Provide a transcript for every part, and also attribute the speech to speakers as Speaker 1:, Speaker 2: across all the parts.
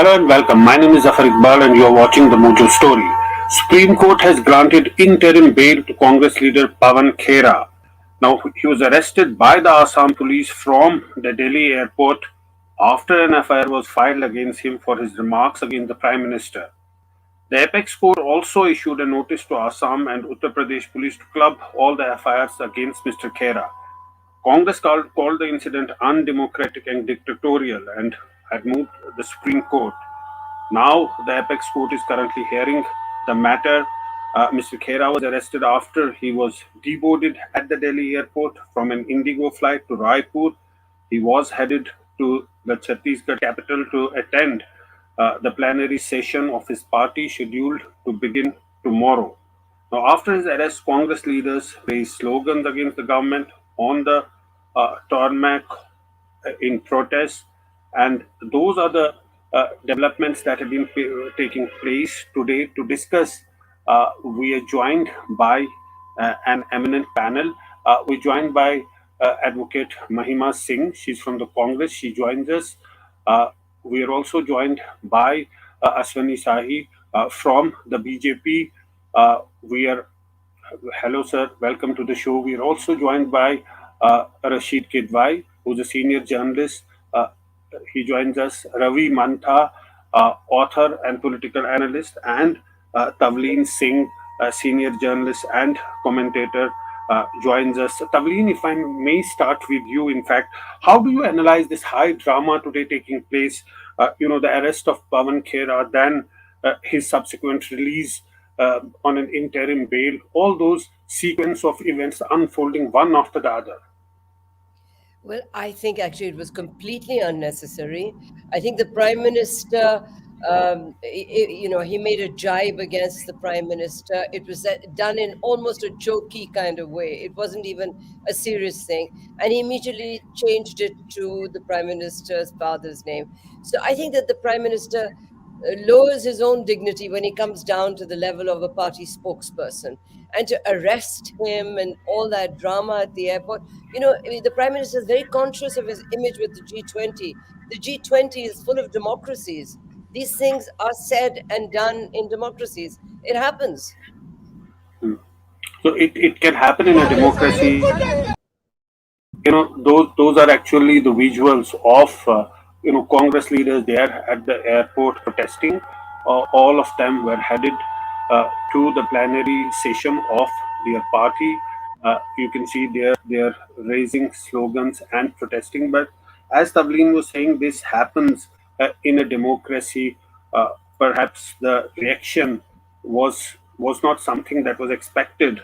Speaker 1: Hello and welcome. My name is Zafar Iqbal and you are watching the Mojo Story. Supreme Court has granted interim bail to Congress leader Pawan Khera. Now, he was arrested by the Assam Police from the Delhi airport after an FIR was filed against him for his remarks against the Prime Minister. The Apex Court also issued a notice to Assam and Uttar Pradesh Police to club all the FIRs against Mr. Khera. Congress called the incident undemocratic and dictatorial and had moved the Supreme Court. Now, the Apex Court is currently hearing the matter. Mr. Khera was arrested after he was deboarded at the Delhi airport from an IndiGo flight to Raipur. He was headed to the Chhattisgarh capital to attend the plenary session of his party scheduled to begin tomorrow. Now, after his arrest, Congress leaders raised slogans against the government on the tarmac in protest, and those are the developments that have been taking place today. To discuss, we are joined by an eminent panel. We're joined by Advocate Mahima Singh. She's from the Congress. She joins us. We are also joined by Ashwani Shahi from the BJP. Hello, sir. Welcome to the show. We are also joined by Rashid Kidwai, who's a senior journalist. He joins us. Ravi Mantha, author and political analyst, and Tavleen Singh, senior journalist and commentator, joins us. Tavleen, if I may start with you, in fact, how do you analyze this high drama today taking place? The arrest of Pawan Khera, then his subsequent release on an interim bail, all those sequence of events unfolding one after the other.
Speaker 2: Well, I think actually it was completely unnecessary. I think the Prime Minister, he made a jibe against the Prime Minister. It was done in almost a jokey kind of way. It wasn't even a serious thing. And he immediately changed it to the Prime Minister's father's name. So I think that the Prime Minister lowers his own dignity when he comes down to the level of a party spokesperson. And to arrest him and all that drama at the airport, the Prime Minister is very conscious of his image with the G20. The G20 is full of democracies. These things are said and done in democracies. It happens.
Speaker 1: So it can happen in a democracy. Those are actually the visuals of Congress leaders there at the airport protesting. All of them were headed to the plenary session of their party. You can see they're raising slogans and protesting. But as Tavleen was saying, this happens in a democracy. Perhaps the reaction was not something that was expected.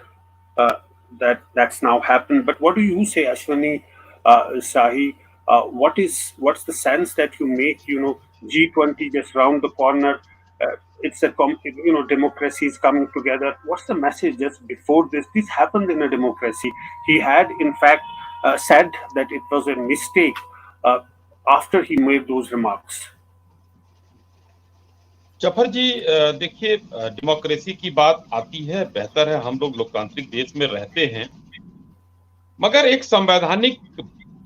Speaker 1: That's now happened. But what do you say, Ashwani Shahi? What's the sense that you make? G20 just round the corner. It's democracy is coming together. What's the message just before this? This happened in a democracy. He had, in fact, said that it was a mistake after he made those remarks.
Speaker 3: Zafar ji, देखिए, democracy की बात आती है, बेहतर है, हम लोग लोकतांत्रिक देश में रहते हैं, मगर एक संवैधानिक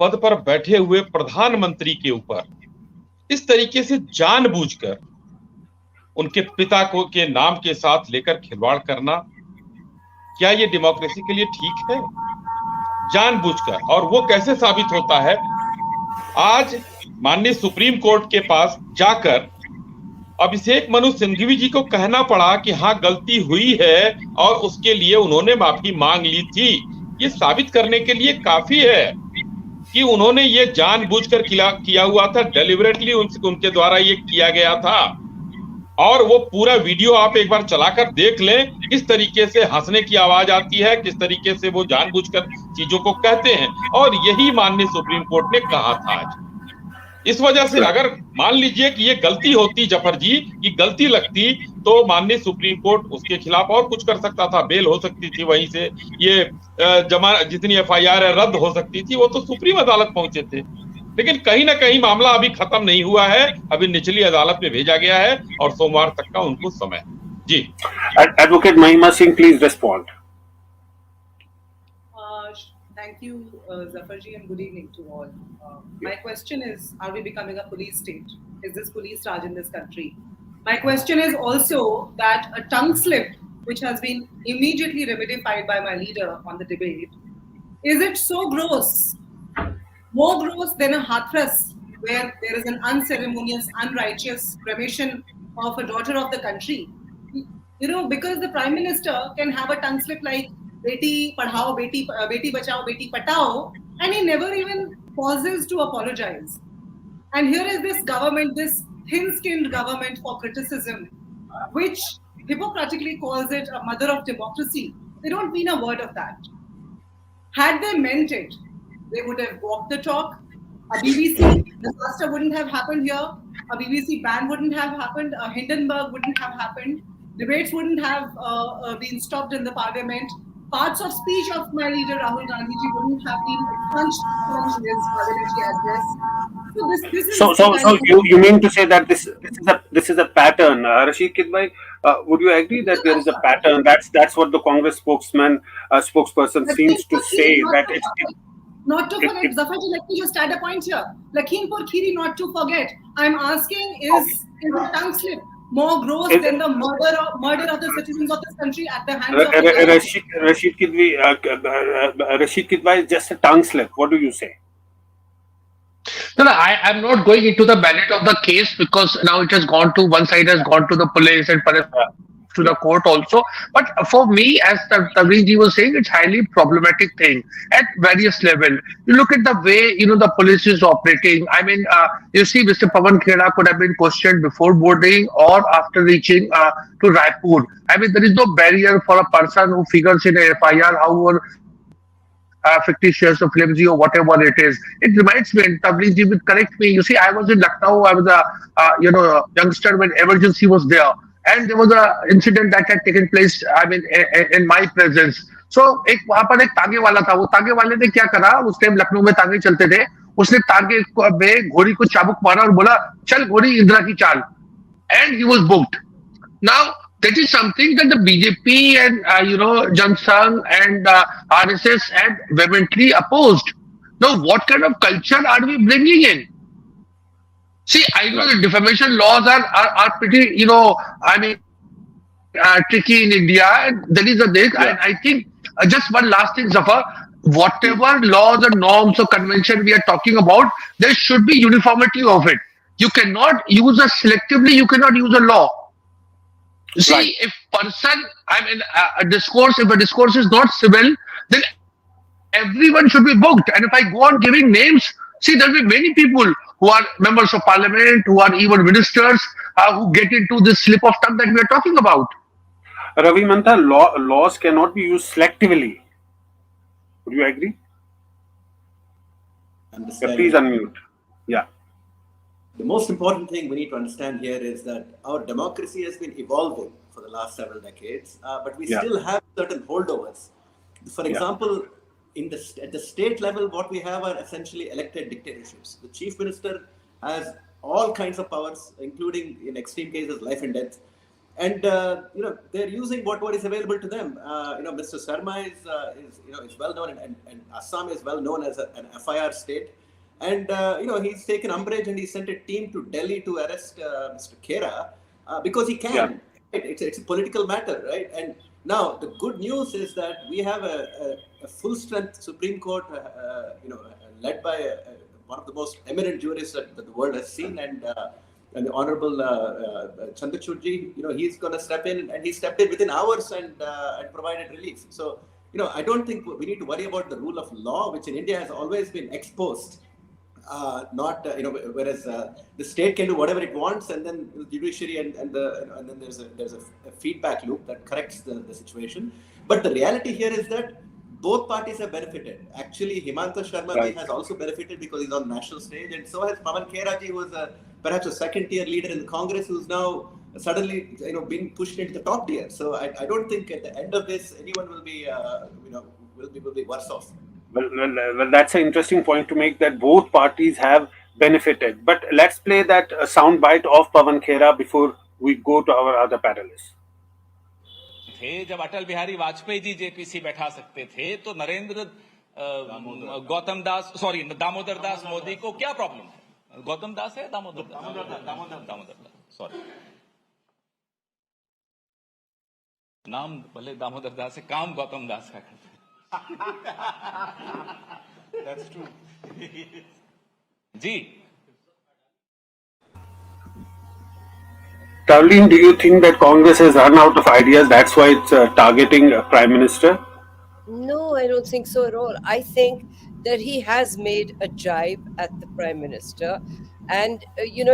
Speaker 3: पद पर बैठे हुए प्रधानमंत्री के ऊपर इस तरीके से जानबूझकर उनके पिता को के नाम के साथ लेकर खिलवाड़ करना, क्या ये डेमोक्रेसी के लिए ठीक है? जानबूझकर। और वो कैसे साबित होता है? आज माननीय सुप्रीम कोर्ट के पास जाकर अभिषेक मनु सिंघवी जी को कहना पड़ा कि हाँ, गलती हुई है और उसके लिए उन्होंने माफी मांग ली थी। ये साबित करने के लिए काफी है कि उन्होंने ये जानबूझकर किया हुआ था, डेलिबरेटली उनके द्वारा ये किया गया था। और वो पूरा वीडियो आप एक बार चलाकर देख लें, किस तरीके से हंसने की आवाज आती है, किस तरीके से वो जानबूझकर चीजों को कहते हैं। और यही माननीय सुप्रीम कोर्ट ने कहा था आज। इस वजह से अगर मान लीजिए कि ये गलती होती, जफर जी की गलती लगती, तो माननीय सुप्रीम कोर्ट उसके खिलाफ और कुछ कर सकता था, बेल हो सकती थी, वहीं से ये जितनी FIR है रद्द हो सकती थी, वो तो सुप्रीम अदालत पहुंचे थे। लेकिन कहीं ना कहीं मामला अभी खत्म नहीं हुआ है, अभी निचली अदालत में भेजा गया है और सोमवार तक का उनको समय। जी,
Speaker 1: एडवोकेट महिमा Singh, please respond.
Speaker 4: Thank you, Zafarji, and good evening to all. My question is, are we becoming a police state? Is this police Raj in this country? My question is also that a tongue slip, which has been immediately remedified by my leader on the debate, is it so gross, more gross than a hathras, where there is an unceremonious, unrighteous cremation of a daughter of the country? You know, because the Prime Minister can have a tongue slip like Beti Padhao, Beti Bachao, Beti Patao, and he never even pauses to apologize. And here is this government, this thin skinned government for criticism, which hypocritically calls it a mother of democracy. They don't mean a word of that. Had they meant it, they would have walked the talk. A BBC disaster wouldn't have happened here. A BBC ban wouldn't have happened. A Hindenburg wouldn't have happened. Debates wouldn't have been stopped in the parliament. Parts of speech of my leader Rahul Gandhi ji wouldn't have been expunged from his parliamentary address. So this is
Speaker 1: So,
Speaker 4: the kind of
Speaker 1: you mean to say that this is a pattern, Rashid Kidwai? Would you agree that there is a pattern? That's what the Congress spokesperson seems to say, that
Speaker 4: not to forget,
Speaker 1: it
Speaker 4: Zafarji, let me just add a point here. Lakhimpur Kheri, not to forget. I'm asking, is a tongue slip more gross than the murder of the citizens of this country at the hands of the government?
Speaker 1: Rashid Kidwai is just a tongue slip. What do you say?
Speaker 5: No, I'm not going into the merit of the case because now it has gone to one side, has gone to the police and perhaps to the court also. But for me, as Tavreed was saying, it's highly problematic thing at various level. You look at the way the police is operating. I mean, you see, Mr. Pawan Khera could have been questioned before boarding or after reaching to Raipur. I mean, there is no barrier for a person who figures in a FIR, however fictitious or flimsy or whatever it is. It reminds me, and Tabriz ji will correct me. You see, I was in Lucknow. I was a youngster when emergency was there, and there was a incident that had taken place. I mean, in my presence. So एक वहाँ पर एक तागे वाला था. वो तागे वाले ने क्या करा? उस टाइम लखनऊ में तागे चलते थे. उसने तागे में घोड़ी को चाबुक मारा और बोला, चल घोड़ी इंदिरा की चाल. And he was booked. Now, that is something that the BJP and Jan Sangh and RSS had vehemently opposed. Now, what kind of culture are we bringing in? See, I know the defamation laws are pretty, I mean, tricky in India. And there is a this, and I think just one last thing, Zafar. Whatever laws and norms or convention we are talking about, there should be uniformity of it. You cannot use selectively. You cannot use a law. See,
Speaker 1: Right.
Speaker 5: if a discourse, if a discourse is not civil, then everyone should be booked. And if I go on giving names, see, there will be many people who are members of parliament, who are even ministers, who get into this slip of tongue that we are talking about.
Speaker 1: Ravi Mantha, laws cannot be used selectively. Would you agree? Yeah, please unmute. Yeah.
Speaker 6: The most important thing we need to understand here is that our democracy has been evolving for the last several decades, but we still have certain holdovers. For example, at the state level, what we have are essentially elected dictatorships. The chief minister has all kinds of powers, including in extreme cases life and death, and they're using what is available to them. Mr. Sharma is well known, and Assam is well known as an FIR state. And he's taken umbrage and he sent a team to Delhi to arrest Mr. Khera because he can. Yeah. It's a political matter, right? And now the good news is that we have a full-strength Supreme Court, led by one of the most eminent jurists that the world has seen, and the Honorable Chandrachudji. He's going to step in, and he stepped in within hours and provided relief. So I don't think we need to worry about the rule of law, which in India has always been exposed. Whereas the state can do whatever it wants, and then the judiciary and then there's a feedback loop that corrects the situation. But the reality here is that both parties have benefited. Actually, Himanta Sharma ji has also benefited because he's on national stage, and so has Pawan Khera ji, who was perhaps a second-tier leader in the Congress, who's now suddenly being pushed into the top tier. So I don't think at the end of this anyone will be will be worse off.
Speaker 1: Well, that's an interesting point to make, that both parties have benefited. But let's play that sound bite of Pawan Khera before we go to our other panelists.
Speaker 7: थे जब Atal Bihari Vajpayee ji JPC बैठा सकते थे, तो नरेंद्र गौतम दास दामोदर दास मोदी को क्या problem है? गौतम दास है दामोदर दास सॉरी, नाम भले दामोदर दास है, काम गौतम दास का करते हैं। That's true. Ji
Speaker 1: Tavleen, do you think that Congress has run out of ideas? That's why it's targeting Prime Minister?
Speaker 2: No, I don't think so at all. I think that he has made a jibe at the Prime Minister, and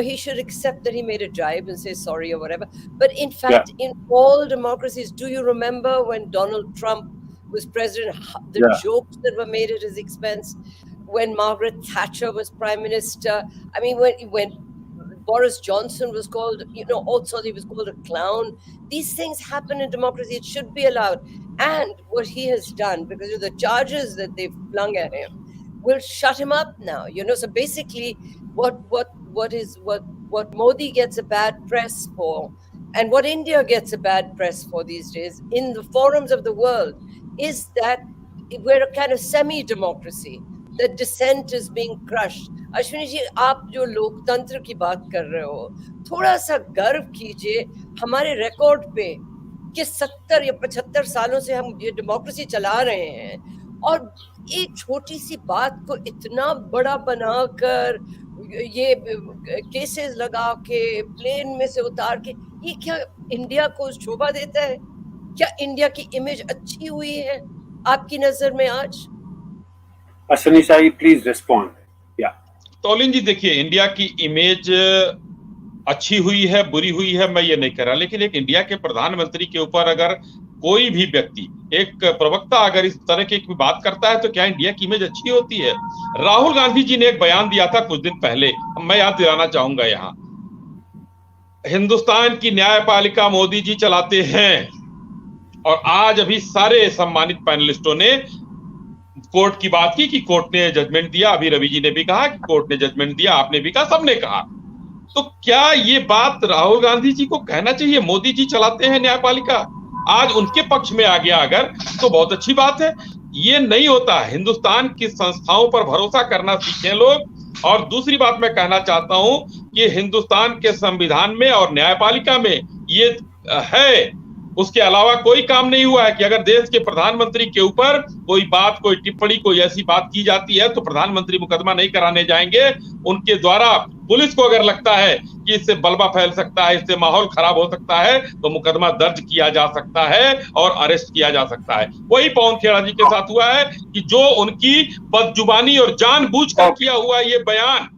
Speaker 2: he should accept that he made a jibe and say sorry or whatever. But in fact, in all democracies, do you remember when Donald Trump was president, the jokes that were made at his expense? When Margaret Thatcher was Prime Minister, I mean, when Boris Johnson was called, also he was called a clown. These things happen in democracy. It should be allowed. And what he has done, because of the charges that they've flung at him, will shut him up now. So basically, what Modi gets a bad press for, and what India gets a bad press for these days in the forums of the world, is that we're a kind of semi-democracy. The dissent is being crushed. Ashwini ji, आप जो लोकतंत्र की बात कर रहे हो, थोड़ा सा गर्व कीजिए हमारे रिकॉर्ड पे कि 70 या 75 सालों से हम ये डेमोक्रेसी चला रहे हैं, और एक छोटी सी बात को इतना बड़ा बनाकर, ये केसेस लगा के, प्लेन में से उतार के, ये क्या इंडिया को शोभा देता है? क्या इंडिया की इमेज अच्छी हुई है आपकी नजर में आज?
Speaker 1: Ashwini Sai, please respond. Yeah.
Speaker 3: तौलीन जी, देखिए, इंडिया की इमेज अच्छी हुई है, बुरी हुई है, मैं ये नहीं कह रहा, लेकिन एक इंडिया के प्रधानमंत्री के ऊपर अगर कोई भी व्यक्ति, एक प्रवक्ता अगर इस तरह की बात करता है तो क्या इंडिया की इमेज अच्छी होती है? राहुल गांधी जी ने एक बयान दिया था कुछ दिन पहले, मैं याद दिलाना चाहूंगा यहाँ, हिंदुस्तान की न्यायपालिका मोदी जी चलाते हैं, और आज अभी सारे सम्मानित पैनलिस्टों ने कोर्ट की बात की कि कोर्ट ने जजमेंट दिया, अभी रवि जी ने भी कहा कि कोर्ट ने जजमेंट दिया, आपने भी कहा, सबने कहा। तो क्या ये बात राहुल गांधी जी को कहना चाहिए? मोदी जी चलाते हैं न्यायपालिका, आज उनके पक्ष में आ गया अगर, तो बहुत अच्छी बात है। ये नहीं होता, हिंदुस्तान की संस्थाओं पर भरोसा करना सीखें लोग। और दूसरी बात मैं कहना चाहता हूं कि हिंदुस्तान के संविधान में और न्यायपालिका में ये है, उसके अलावा कोई काम नहीं हुआ है कि अगर देश के प्रधानमंत्री के ऊपर कोई बात, कोई टिप्पणी, कोई ऐसी बात की जाती है तो प्रधानमंत्री मुकदमा नहीं कराने जाएंगे। उनके द्वारा पुलिस को अगर लगता है कि इससे बलवा फैल सकता है, इससे माहौल खराब हो सकता है, तो मुकदमा दर्ज किया जा सकता है और अरेस्ट किया जा सकता है। वही पवन खेड़ा जी के साथ हुआ है कि जो उनकी बदजुबानी और जानबूझकर किया हुआ ये बयान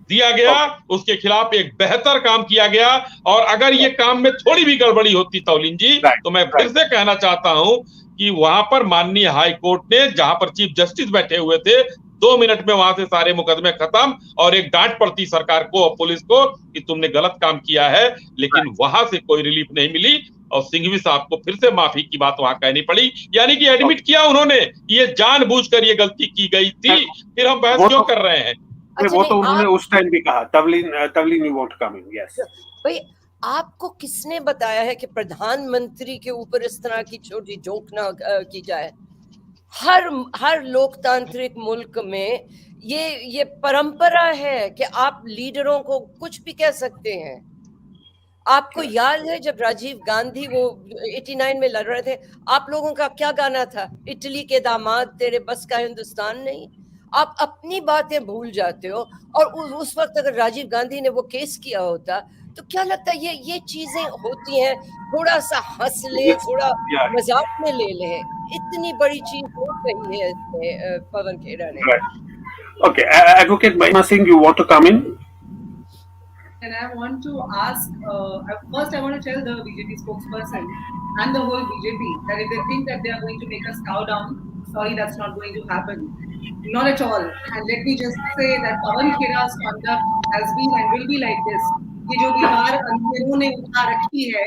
Speaker 3: दिया गया, उसके खिलाफ एक बेहतर काम किया गया। और अगर ये काम में थोड़ी भी गड़बड़ी होती तौलीन जी, तो मैं फिर से कहना चाहता हूं कि वहां पर माननीय हाई कोर्ट ने, जहां पर चीफ जस्टिस बैठे हुए थे, 2 मिनट में वहां से सारे मुकदमे खत्म, और एक डांट पड़ती सरकार को और पुलिस को कि तुमने गलत काम किया है, लेकिन वहां से कोई रिलीफ नहीं मिली और सिंघवी साहब को फिर से माफी की बात वहां कहनी पड़ी। यानी कि एडमिट किया उन्होंने, ये जानबूझकर ये गलती की गई थी। फिर हम बहस क्यों कर रहे हैं?
Speaker 1: वो तो उन्होंने उस टाइम भी कहा। Tavleen you want to come in? Yes
Speaker 2: भाई, आपको किसने बताया है कि प्रधानमंत्री के ऊपर इस तरह की छोटी जोक ना की जाए? हर लोकतांत्रिक मुल्क में ये परंपरा है कि आप लीडरों को कुछ भी कह सकते हैं। आपको याद है जब राजीव गांधी वो 89 में लड़ रहे थे, आप लोगों का क्या गाना था? इटली के दामाद, तेरे बस का हिंदुस्तान नहीं। आप अपनी बातें भूल जाते हो। और उस वक्त अगर राजीव गांधी ने वो केस किया होता तो क्या लगता है ये चीजें होती हैं, थोड़ा सा हंस ले, थोड़ा मजाक में ले ले, इतनी बड़ी चीज हो गई है इसमें पवन खेरा ने।
Speaker 1: Okay, Advocate Mahima Singh, you want to come in?
Speaker 4: And I want to ask, first I want to tell the BJP spokesperson and the whole BJP that if they think that they are going to make us cow down, sorry, that's not going to happen. Not at all. And let me just say that Pawan Khera's conduct has been and will be like this. ये जो दीवार अंधेरों ने उठा रखी है,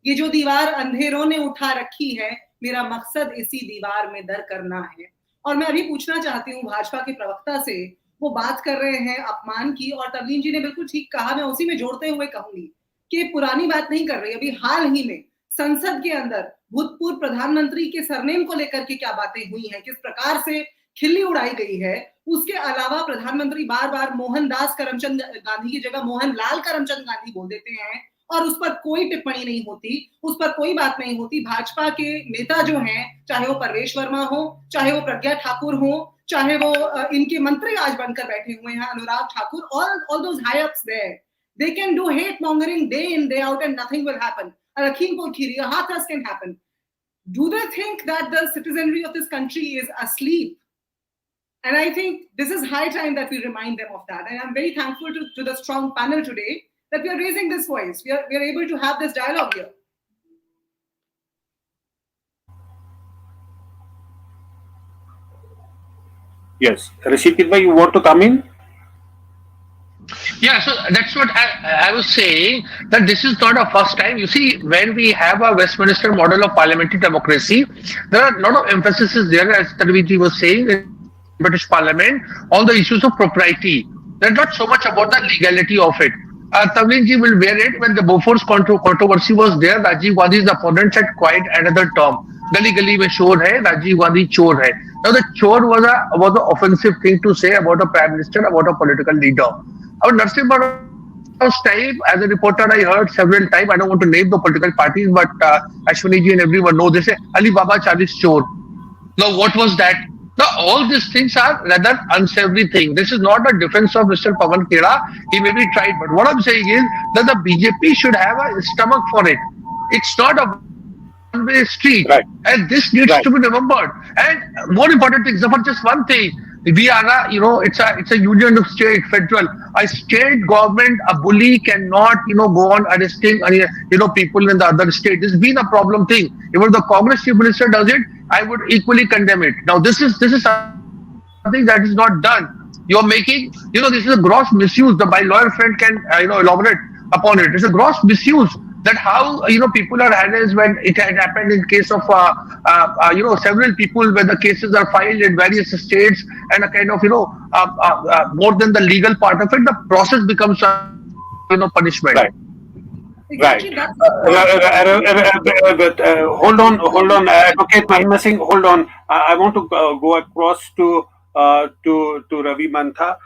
Speaker 4: ये जो दीवार अंधेरों ने उठा रखी है, मेरा मकसद इसी दीवार में दर करना है। और मैं अभी पूछना चाहती हूँ भाजपा के प्रवक्ता से, वो बात कर रहे हैं अपमान की, और तवलीन जी ने बिल्कुल ठीक कहा, मैं उसी में जोड़ते हुए कहूंगी कि पुरानी बात नहीं कर रही। अभी हाल ही में संसद के अंदर भूतपूर्व प्रधानमंत्री के सरनेम को लेकर के क्या बातें हुई हैं, किस प्रकार से खिल्ली उड़ाई गई है, उसके अलावा प्रधानमंत्री बार बार मोहनदास करमचंद गांधी की जगह मोहनलाल करमचंद गांधी बोल देते हैं और उस पर कोई टिप्पणी नहीं होती, उस पर कोई बात नहीं होती। भाजपा के नेता जो हैं, चाहे वो परवेश वर्मा हो, चाहे वो प्रज्ञा ठाकुर हो, चाहे वो इनके मंत्री आज बनकर बैठे हुए हैं Anurag Thakur, all those high ups there, they can do hate mongering day in day out and nothing will happen. Lakhimpur Kheri, a Hathras can happen. Do they think that the citizenry of this country is asleep? And I think this is high time that we remind them of that. And I'm very thankful to the strong panel today that we are raising this voice. We are able to have this dialogue here.
Speaker 1: Yes. Rishikesh bhai, you want to come in?
Speaker 5: Yeah, so that's what I was saying, that this is not a first time. You see, when we have a Westminster model of parliamentary democracy, there are a lot of emphasis there, as Tarviji was saying, in British Parliament, on the issues of propriety. There's not so much about the legality of it. Tavlinji will bear it. When the Bofors controversy was there, Rajiv Gandhi's opponents had coined another term. Gali gali mein shor hai, Rajiv Gandhi chor hai. Now the chor was an offensive thing to say about a prime minister, about a political leader. Our Narsimha Rao's time, as a reporter, I heard several times, I don't want to name the political parties, but Ashwani ji and everyone know, they say, Ali Baba Chalis Chor. Now, what was that? Now, all these things are rather unsavory things. This is not a defense of Mr. Pawan Khera. He may be tried, but what I'm saying is that the BJP should have a stomach for it. It's not a one-way street.
Speaker 1: Right.
Speaker 5: And this needs to be remembered. And more important things, for just one thing, we are it's a union of state, federal. A state government, a bully cannot, go on arresting, people in the other state. This has been a problem thing. Even the Congress chief minister does it, I would equally condemn it. Now, this is something that is not done. You are making, this is a gross misuse. My lawyer friend can, elaborate upon it. It's a gross misuse. That how people are harassed when it had happened in case of several people where the cases are filed in various states and a kind of more than the legal part of it, the process becomes punishment.
Speaker 1: Right.
Speaker 4: Exactly.
Speaker 1: Right. Hold on. Advocate Mahima Singh, hold on. I want to go across to Ravi Mantha.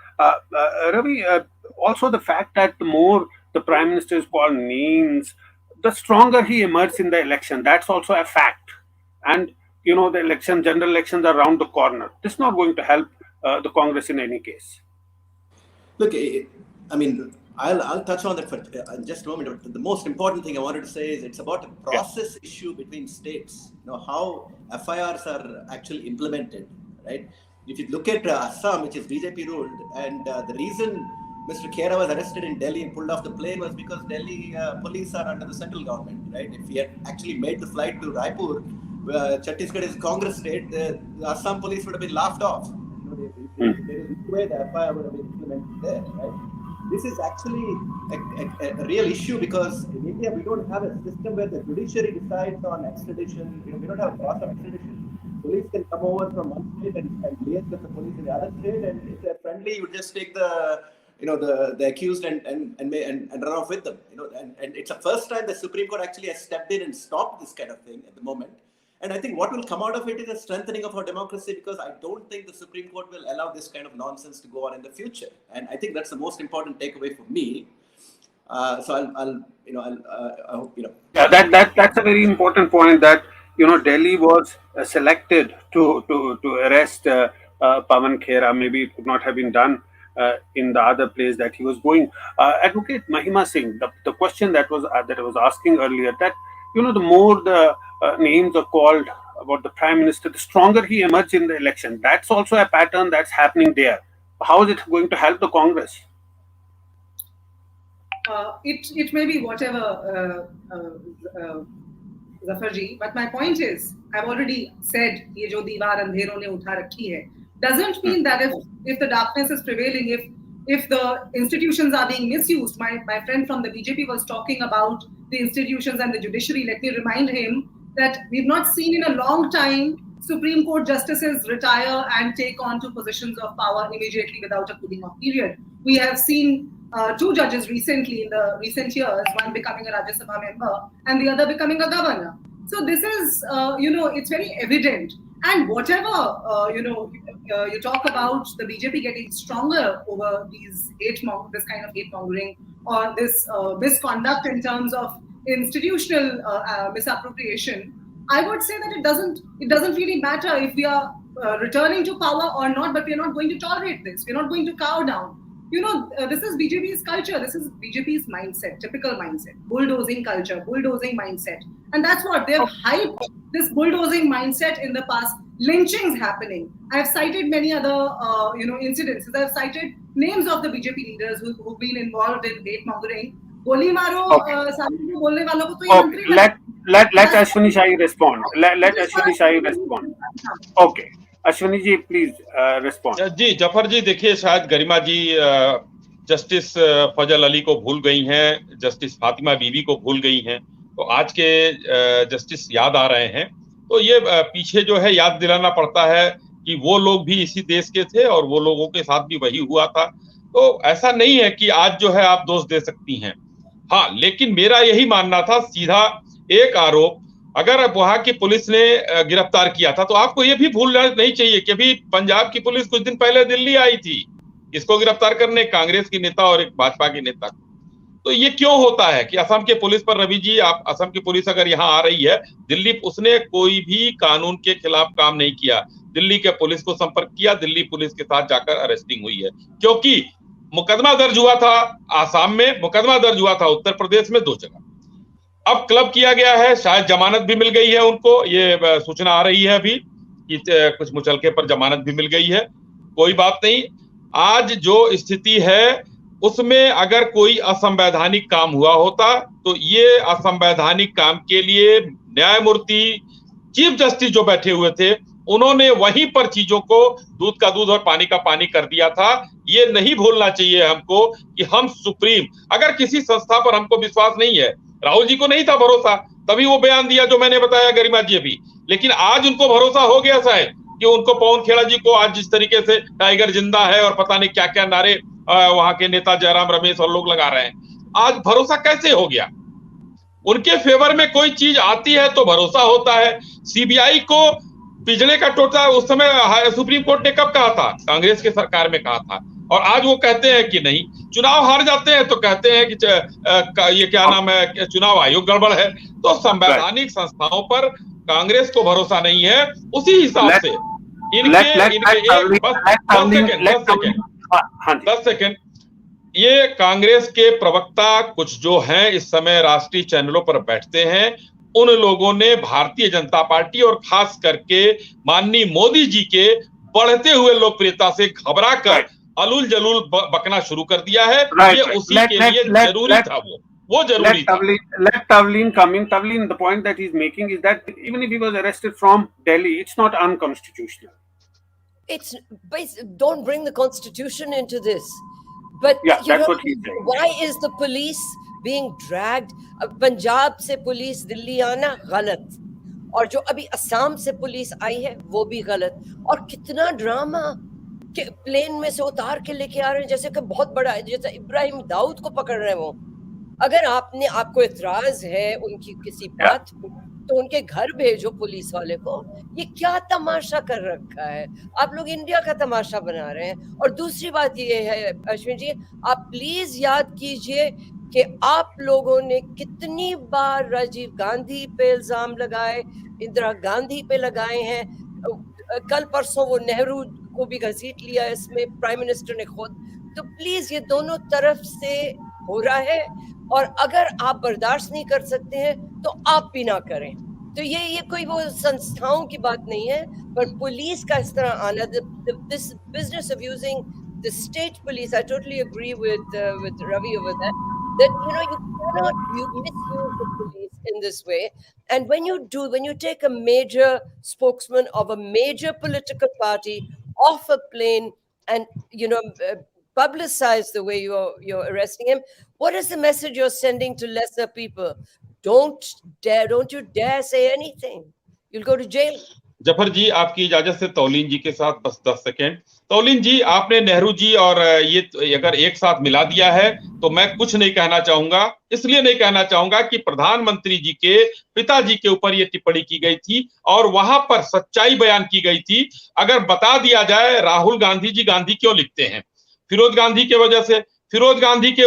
Speaker 1: Ravi, also the fact that the more the Prime Minister is called names, the stronger he emerges in the election. That's also a fact. And, the general elections are around the corner. This is not going to help the Congress in any case.
Speaker 6: Look, I mean, I'll touch on that for just a moment. But the most important thing I wanted to say is it's about a process issue between states. How FIRs are actually implemented, right? If you look at Assam, which is BJP ruled, and the reason Mr. Khera was arrested in Delhi and pulled off the plane was because Delhi police are under the central government, right? If he had actually made the flight to Raipur, Chhattisgarh is Congress state, the Assam police would have been laughed off. There is no way the FIR would have been implemented there, right? This is actually a real issue because in India we don't have a system where the judiciary decides on extradition. We don't have a process of extradition. Police can come over from one state and liaise with the police in the other state, and if they're friendly, you just take the accused and run off with them. And it's the first time the Supreme Court actually has stepped in and stopped this kind of thing at the moment. And I think what will come out of it is a strengthening of our democracy, because I don't think the Supreme Court will allow this kind of nonsense to go on in the future. And I think that's the most important takeaway for me. So I hope
Speaker 1: Yeah, that's a very important point. That Delhi was selected to arrest Pawan Khera. Maybe it could not have been done in the other place that he was going. Advocate Mahima Singh, the question that I was asking earlier, that the more the names are called about the Prime Minister, the stronger he emerges in the election. That's also a pattern that's happening there. How is it going to help the Congress?
Speaker 4: It may be whatever, Zafarji, but my point is, I've already said, ye jo diwar andheron ne utha rakhi hai, doesn't mean that if the darkness is prevailing, if the institutions are being misused. My friend from the BJP was talking about the institutions and the judiciary. Let me remind him that we've not seen in a long time Supreme Court justices retire and take on to positions of power immediately without a cooling off period. We have seen two judges recently in the recent years, one becoming a Rajya Sabha member and the other becoming a governor. So this is, it's very evident. And whatever, you talk about the BJP getting stronger over this kind of hate mongering or this misconduct in terms of institutional misappropriation. I would say that it doesn't really matter if we are returning to power or not, but we are not going to tolerate this. We're not going to cow down. This is BJP's culture. This is BJP's mindset, typical mindset, bulldozing culture, bulldozing mindset. And that's what they've hyped this bulldozing mindset in the past. Lynchings happening. I've cited many other, incidents. I've cited names of the BJP leaders who've been involved in hate mongering. Goli maro, bolne walon ko to ye mantri
Speaker 1: let Ashwini Shahi respond. Let Ashwini Shahi respond. Okay. Ashwini ji please respond.
Speaker 3: जी जफर जी, देखिए शायद गरिमा जी justice फजल अली को भूल गई हैं, justice Fatima बीवी को भूल गई हैं, तो आज के जस्टिस याद आ रहे हैं। तो ये पीछे जो है याद दिलाना पड़ता है कि वो लोग भी इसी देश के थे और वो लोगों के साथ भी वही हुआ था। तो ऐसा नहीं है कि आज जो है आप दोष दे सकती हैं। हाँ, लेकिन मेरा यही मानना था, सीधा एक आरोप अगर वहां की पुलिस ने गिरफ्तार किया था तो आपको ये भी भूलना नहीं चाहिए कि अभी पंजाब की पुलिस कुछ दिन पहले दिल्ली आई थी इसको गिरफ्तार करने, कांग्रेस की नेता और एक भाजपा की नेता। तो ये क्यों होता है कि असम के पुलिस पर, रवि जी, आप असम की पुलिस अगर यहाँ आ रही है दिल्ली, उसने कोई भी कानून के खिलाफ काम नहीं किया। दिल्ली के पुलिस को संपर्क किया, दिल्ली पुलिस के साथ जाकर अरेस्टिंग हुई है, क्योंकि मुकदमा दर्ज हुआ था आसाम में, मुकदमा दर्ज हुआ था उत्तर प्रदेश में, 2 जगह। अब क्लब किया गया है, शायद जमानत भी मिल गई है उनको, ये सूचना आ रही है अभी कि कुछ मुचलके पर जमानत भी मिल गई है। कोई बात नहीं, आज जो स्थिति है उसमें अगर कोई असंवैधानिक काम हुआ होता तो ये असंवैधानिक काम के लिए न्यायमूर्ति चीफ जस्टिस जो बैठे हुए थे उन्होंने वहीं पर चीजों को दूध का दूध और पानी का पानी कर दिया था। ये नहीं भूलना चाहिए हमको कि हम सुप्रीम, अगर किसी संस्था पर हमको विश्वास नहीं है, राहुल जी को नहीं था भरोसा, तभी वो बयान दिया जो मैंने बताया गरिमा जी अभी, लेकिन आज उनको भरोसा हो गया शायद कि उनको पवन खेड़ा जी को आज जिस तरीके से टाइगर जिंदा है और पता नहीं क्या क्या नारे वहां के नेता जयराम रमेश और लोग लगा रहे हैं, आज भरोसा कैसे हो गया? उनके फेवर में कोई चीज आती है तो भरोसा होता है। सीबीआई को पिछले का टोटा उस समय सुप्रीम कोर्ट ने कब कहा था? कांग्रेस के सरकार में कहा था, और आज वो कहते हैं कि नहीं। चुनाव हार जाते हैं तो कहते हैं कि ये क्या नाम है, चुनाव आयोग गड़बड़ है। तो संवैधानिक संस्थाओं पर कांग्रेस को भरोसा नहीं है। उसी हिसाब से दस सेकेंड ये कांग्रेस के प्रवक्ता कुछ जो हैं इस समय राष्ट्रीय चैनलों पर बैठते हैं, उन लोगों ने भारतीय जनता पार्टी और खास करके माननीय मोदी जी के बढ़ते हुए लोकप्रियता से घबरा कर अलूल जलूल बकना शुरू कर दिया है। ये उसी के लिए जरूरी था, वो जरूरी था।
Speaker 1: Let Tavleen come in. Tavleen, the point that he's making is that even if he was arrested from Delhi, it's not unconstitutional.
Speaker 2: Don't bring the constitution into this. But
Speaker 1: yeah, that's what he's saying.
Speaker 2: Why is the police being dragged? Punjab से police Delhi आना गलत, और जो अभी असम से police आई है वो भी गलत। और कितना ड्रामा कि प्लेन में से उतार के लेके आ रहे हैं जैसे कि बहुत बड़ा है, जैसे इब्राहिम दाऊद को पकड़ रहे हैं वो। अगर आपको इतराज है उनकी किसी बात तो उनके घर भेजो पुलिस वाले को। ये क्या तमाशा कर रखा है? आप लोग इंडिया का तमाशा बना रहे हैं। और दूसरी बात ये है अश्विन जी, आप प्लीज याद कीजिए कि आप लोगों ने कितनी बार राजीव गांधी पे इल्जाम लगाए, इंदिरा गांधी पे लगाए हैं, कल परसों वो नेहरू को भी घसीट लिया इसमें प्राइम मिनिस्टर ने खुद। तो प्लीज ये दोनों तरफ से हो रहा है, और अगर आप बर्दाश्त नहीं कर सकते हैं तो आप भी ना करें। तो ये कोई वो संस्थाओं की बात नहीं है, पर पुलिस का इस तरह आना, this business of using the state police, I totally agree with Ravi over there, that you cannot misuse the police in this way. And when you take a major spokesman of a major political party off a plane and publicize the way you're arresting him, what is the message you're sending to lesser people? Don't you dare say anything. You'll go to jail.
Speaker 3: Zafar ji, आपकी इजाजत से तौलीन जी के साथ बस 10 second. तौलीन जी, आपने नेहरू जी और ये अगर एक साथ मिला दिया है तो मैं कुछ नहीं कहना चाहूंगा। इसलिए नहीं कहना चाहूंगा कि प्रधानमंत्री जी के पिताजी के ऊपर ये टिप्पणी की गई थी और वहां पर सच्चाई बयान की गई थी। अगर बता दिया जाए राहुल गांधी जी गांधी क्यों लिखते हैं, फिरोज गांधी के वजह से, फिरोज गांधी के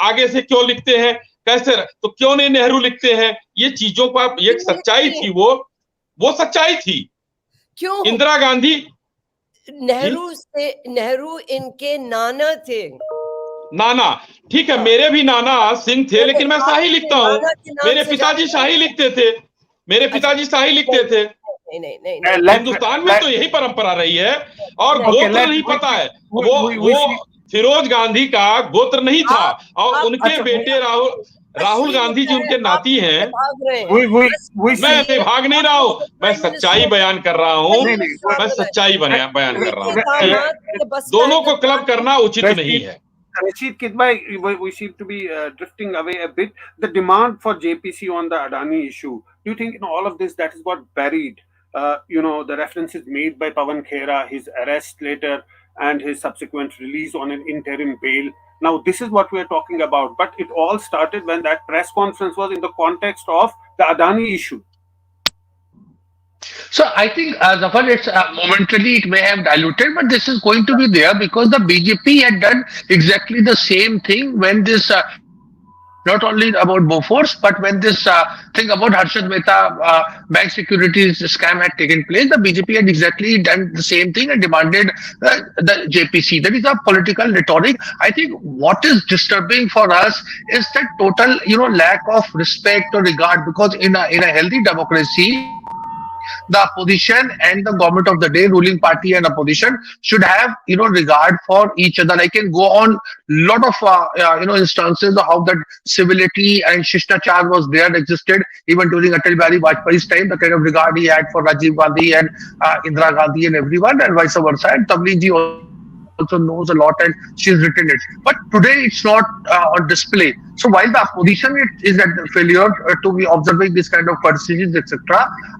Speaker 3: आगे से क्यों लिखते हैं, कैसे, तो क्यों नहीं नेहरू लिखते हैं, ये चीजों का एक सच्चाई थी, वो सच्चाई थी।
Speaker 2: क्यों?
Speaker 3: इंदिरा गांधी,
Speaker 2: नेहरू इनके नाना थे।
Speaker 3: नाना, ठीक है, मेरे भी नाना सिंह थे, लेकिन मैं शाही लिखता हूँ। मेरे पिताजी शाही लिखते थे, मेरे पिताजी शाही लिखते थे।
Speaker 2: नहीं।
Speaker 3: हिंदुस्तान में तो यही परंपरा रही है। और गोत्र नहीं पता है, वो फिरोज गांधी का गोत्र नहीं था, और उनके बेटे राहुल गांधी जी उनके नाती हैं। मैं भाग नहीं रहा हूँ, मैं सच्चाई बयान कर रहा हूँ, मैं सच्चाई बयान कर रहा हूँ। दोनों को क्लब करना उचित नहीं है।
Speaker 1: Rashid Kidbai, we seem to be drifting away a bit. The demand for JPC on the Adani issue, do you think in all of this that has got buried? The references made by Pawan Khera, his arrest later and his subsequent release on an interim bail. Now, this is what we are talking about. But it all started when that press conference was in the context of the Adani issue.
Speaker 5: So I think, Zafar, it's momentarily it may have diluted, but this is going to be there because the BJP had done exactly the same thing when this, not only about Bofors, but when this thing about Harshad Mehta bank securities scam had taken place, the BJP had exactly done the same thing and demanded the JPC. That is a political rhetoric. I think what is disturbing for us is that total, lack of respect or regard, because in a healthy democracy, the opposition and the government of the day, ruling party and opposition, should have regard for each other. I can go on lot of instances of how that civility and shishtachar was there, existed even during Atal Bihari Vajpayee's time, the kind of regard he had for Rajiv Gandhi and Indira Gandhi and everyone, and vice versa. And Tabli ji also knows a lot and she's written it. But today it's not on display. So while the opposition is at failure to be observing this kind of courtesies, etc.,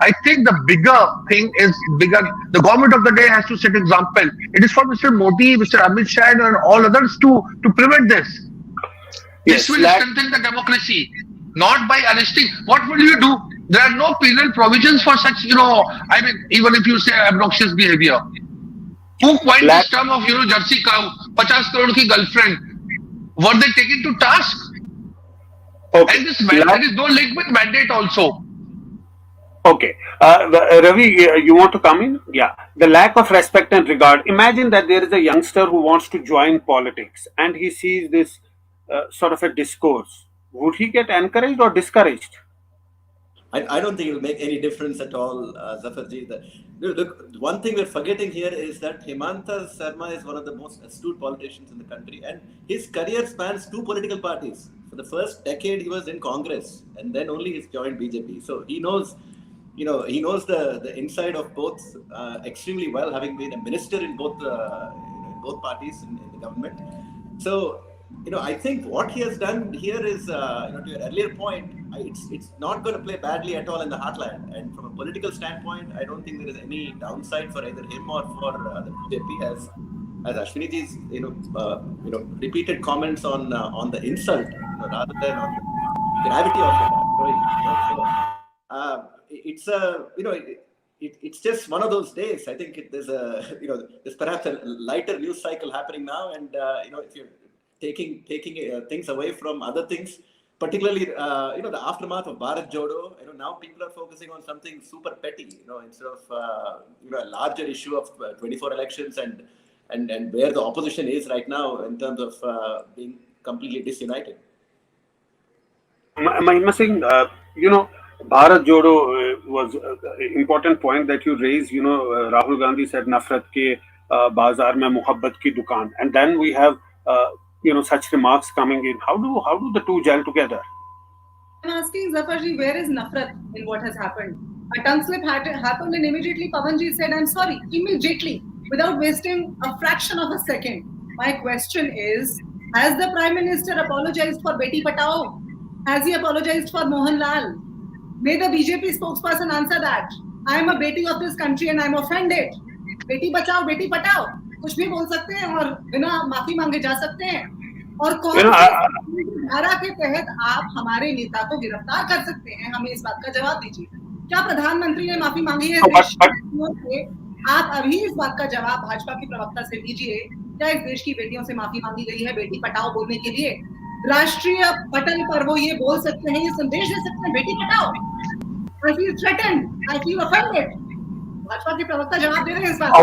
Speaker 5: I think the bigger thing is bigger. The government of the day has to set example. It is for Mr. Modi, Mr. Amit Shah and all others to prevent this. This will strengthen the democracy, not by arresting. What will you do? There are no penal provisions for such, even if you say obnoxious behavior. Who coined this term of, Jersey cow, 50 crore ki girlfriend? Were they taken to task? Okay. And there is no legitimate mandate also.
Speaker 1: Okay. Ravi, you want to come in? Yeah. The lack of respect and regard. Imagine that there is a youngster who wants to join politics and he sees this sort of a discourse. Would he get encouraged or discouraged?
Speaker 6: I don't think it will make any difference at all, Zafarji. Look, one thing we're forgetting here is that Hemanta Sharma is one of the most astute politicians in the country, and his career spans 2 political parties. For the first decade, he was in Congress, and then only he's joined BJP. So he knows, the inside of both extremely well, having been a minister in both parties in the government. So, I think what he has done here is, to your earlier point, it's not going to play badly at all in the heartland. And from a political standpoint, I don't think there is any downside for either him or for the BJP, as Ashwini ji's repeated comments on the insult, rather than on the gravity of it. It's just one of those days. I think there's perhaps a lighter news cycle happening now, and if you're taking things away from other things, particularly the aftermath of Bharat Jodo, now people are focusing on something super petty, instead of a larger issue of 24 elections and where the opposition is right now in terms of being completely disunited.
Speaker 1: Mahima Singh, Bharat Jodo was an important point that you raised. Rahul Gandhi said nafrat ke bazaar mein muhabbat ki dukaan, and then we have such remarks coming in. How do the two gel together?
Speaker 4: I'm asking Zafarji, where is nafrat in what has happened? A tongue slip happened and immediately Pawanji said, I'm sorry, immediately, without wasting a fraction of a second. My question is, has the Prime Minister apologized for Beti Patao? Has he apologized for Mohan Lal? May the BJP spokesperson answer that. I am a beti of this country and I am offended. Beti Bachao Beti पटाओ कुछ भी बोल सकते हैं और बिना माफी मांगे जा सकते हैं और कौन सी धारा के तहत आप हमारे नेता को गिरफ्तार कर सकते हैं, हमें इस बात का जवाब दीजिए। क्या प्रधानमंत्री ने माफी मांगी है देश से? आप अभी इस बात का जवाब भाजपा की प्रवक्ता से लीजिए। क्या इस देश की बेटियों से माफी मांगी गई है बेटी पटाओ बोलने के लिए? राष्ट्रीय पटल पर वो ये बोल सकते हैं, ये संदेश दे सकते हैं बेटी पटाओ। I feel threatened, I feel offended. Bhajpa के प्रवक्ता जवाब दे रहे हैं इस बात
Speaker 3: को।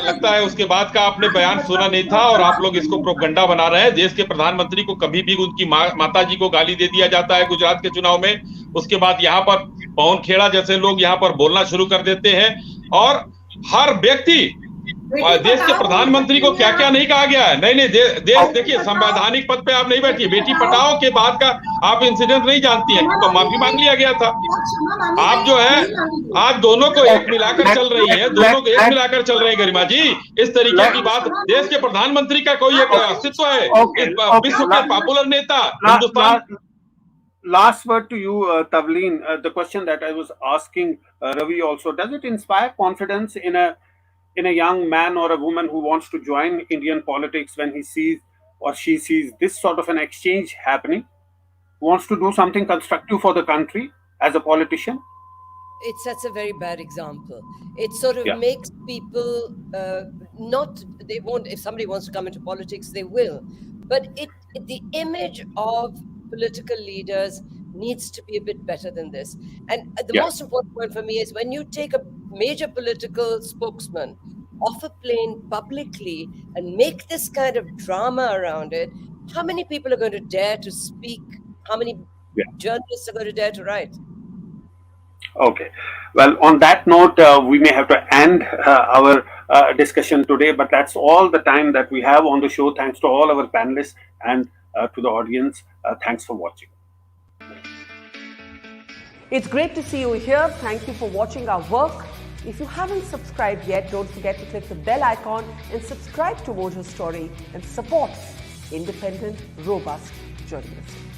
Speaker 3: लगता है उसके बाद का आपने बयान सुना नहीं था और आप लोग इसको प्रोपगंडा बना रहे हैं। देश के प्रधानमंत्री को कभी भी उनकी माता जी को गाली दे दिया जाता है गुजरात के चुनाव में, उसके बाद यहाँ पर पवन खेड़ा जैसे लोग यहाँ पर बोलना शुरू कर देते हैं और हर व्यक्ति देश के प्रधानमंत्री को क्या क्या नहीं कहा गया है। नहीं देश देखिए संवैधानिक पद पे आप नहीं बैठिए। बेटी पटाओ के बाद का आप इंसिडेंट नहीं जानती हैं तो माफी मांग लिया गया था। आप जो है आप दोनों को एक मिलाकर चल रही है, दोनों को एक मिलाकर चल रहे हैं गरिमा जी। इस तरीके की बात, देश के प्रधानमंत्री का कोई एक अस्तित्व है, विश्व के पॉपुलर नेता Hindustan.
Speaker 1: Last word to you, Tavleen. The question that I was asking Ravi also, does it inspire confidence in a young man or a woman who wants to join Indian politics when he sees or she sees this sort of an exchange happening, wants to do something constructive for the country as a politician?
Speaker 2: It sets a very bad example. It sort of makes people they won't, if somebody wants to come into politics, they will. But the image of political leaders needs to be a bit better than this. And the most important point for me is when you take a major political spokesman off a plane publicly and make this kind of drama around it, how many people are going to dare to speak? How many journalists are going to dare to write?
Speaker 1: Okay. Well, on that note, we may have to end our discussion today, but that's all the time that we have on the show. Thanks to all our panelists and to the audience. Thanks for watching.
Speaker 8: It's great to see you here. Thank you for watching our work. If you haven't subscribed yet, don't forget to click the bell icon and subscribe to Mojo Story and support independent, robust journalism.